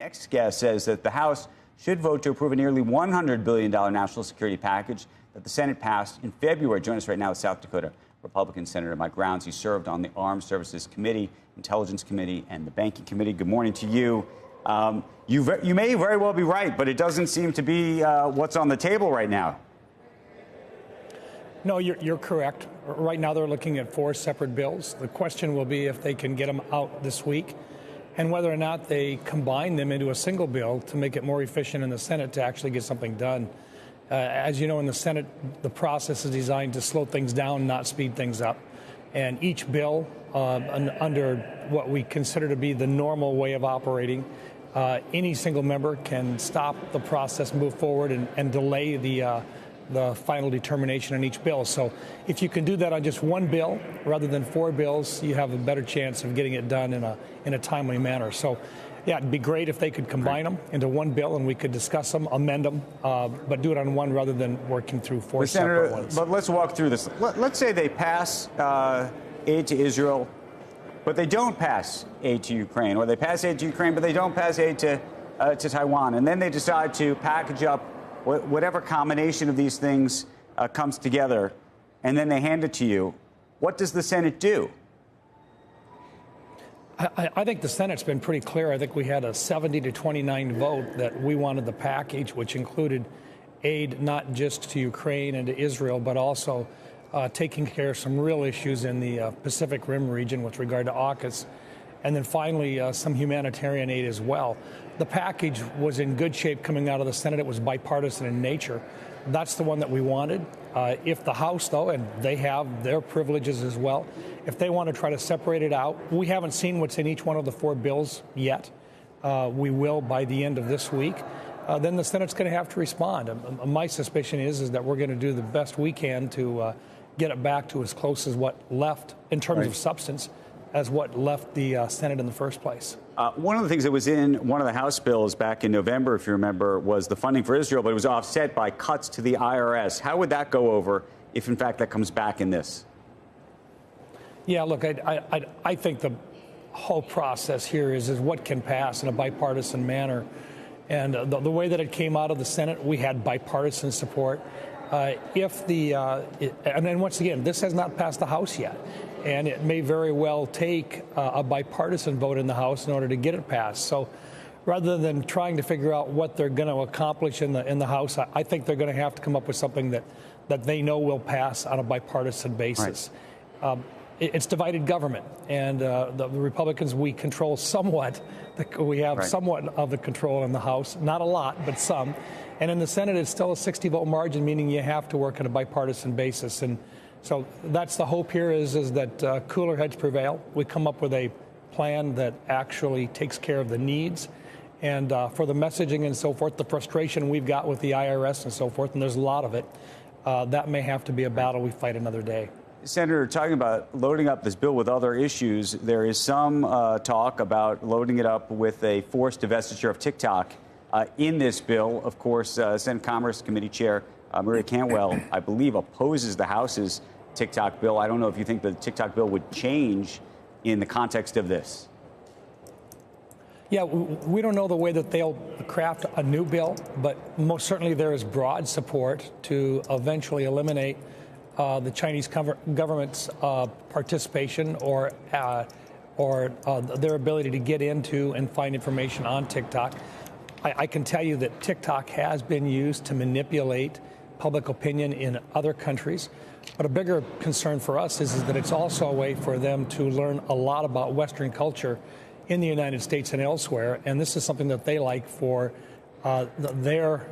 next guest says that the House should vote to approve a nearly $100 billion national security package that the Senate passed in February. Join us right now with South Dakota Republican Senator Mike Rounds. He served on the Armed Services Committee, Intelligence Committee, and the Banking Committee. Good morning to you. You may very well be right, but it doesn't seem to be what's on the table right now. No, you're correct. Right now they're looking at 4 separate bills. The question will be if they can get them out this week and whether or not they combine them into a single bill to make it more efficient in the Senate to actually get something done. As you know, in the Senate, the process is designed to slow things down, not speed things up. And each bill, under what we consider to be the normal way of operating, any single member can stop the process, move forward, and delay the final determination on each bill. So if you can do that on just one bill rather than 4 bills, you have a better chance of getting it done in a timely manner. So, yeah, it'd be great if they could combine them into one bill and we could discuss them, amend them, but do it on one rather than working through 4 separate ones. But let's walk through this. Let's say they pass aid to Israel, but they don't pass aid to Ukraine, or they pass aid to Ukraine, but they don't pass aid to Taiwan, and then they decide to package up whatever combination of these things comes together, and then they hand it to you. What does the Senate do? I think the Senate's been pretty clear. I think we had a 70-29 vote that we wanted the package, which included aid not just to Ukraine and to Israel, but also taking care of some real issues in the Pacific Rim region with regard to AUKUS, and then finally some humanitarian aid as well. The package was in good shape coming out of the Senate. It was bipartisan in nature. That's the one that we wanted. If the House, though, and they have their privileges as well, if they want to try to separate it out, we haven't seen what's in each one of the 4 bills yet. We will by the end of this week. Then the Senate's going to have to respond. My suspicion is that we're going to do the best we can to get it back to as close as what left in terms of substance as what left the Senate in the first place. One of the things that was in one of the House bills back in November, if you remember, was the funding for Israel, but it was offset by cuts to the IRS. How would that go over if, in fact, that comes back in this? Yeah, look, I think the whole process here is what can pass in a bipartisan manner. And the way that it came out of the Senate, we had bipartisan support. And then once again, this has not passed the House yet. And it may very well take a bipartisan vote in the House in order to get it passed. So rather than trying to figure out what they're going to accomplish in the House, I think they're going to have to come up with something that they know will pass on a bipartisan basis. Right. It's divided government, and the Republicans, we control somewhat. We have somewhat of the control in the House, not a lot, but some. And in the Senate, it's still a 60-vote margin, meaning you have to work on a bipartisan basis. And so that's the hope here is that cooler heads prevail. We come up with a plan that actually takes care of the needs. And for the messaging and so forth, the frustration we've got with the IRS and so forth, and there's a lot of it, that may have to be a battle we fight another day. Senator, talking about loading up this bill with other issues, there is some talk about loading it up with a forced divestiture of TikTok in this bill. Of course, Senate Commerce Committee Chair Maria Cantwell, I believe, opposes the House's TikTok bill. I don't know if you think the TikTok bill would change in the context of this. Yeah, we don't know the way that they'll craft a new bill, but most certainly there is broad support to eventually eliminate the Chinese government's participation or their ability to get into and find information on TikTok. I can tell you that TikTok has been used to manipulate public opinion in other countries. But a bigger concern for us is that it's also a way for them to learn a lot about Western culture in the United States and elsewhere. And this is something that they like for their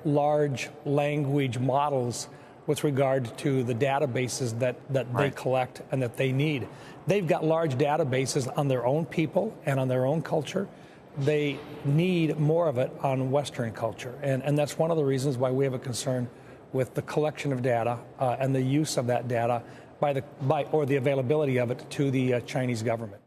large language models with regard to the databases that they collect and that they need. They've got large databases on their own people and on their own culture. They need more of it on Western culture. And that's one of the reasons why we have a concern with the collection of data and the use of that data or the availability of it to the Chinese government.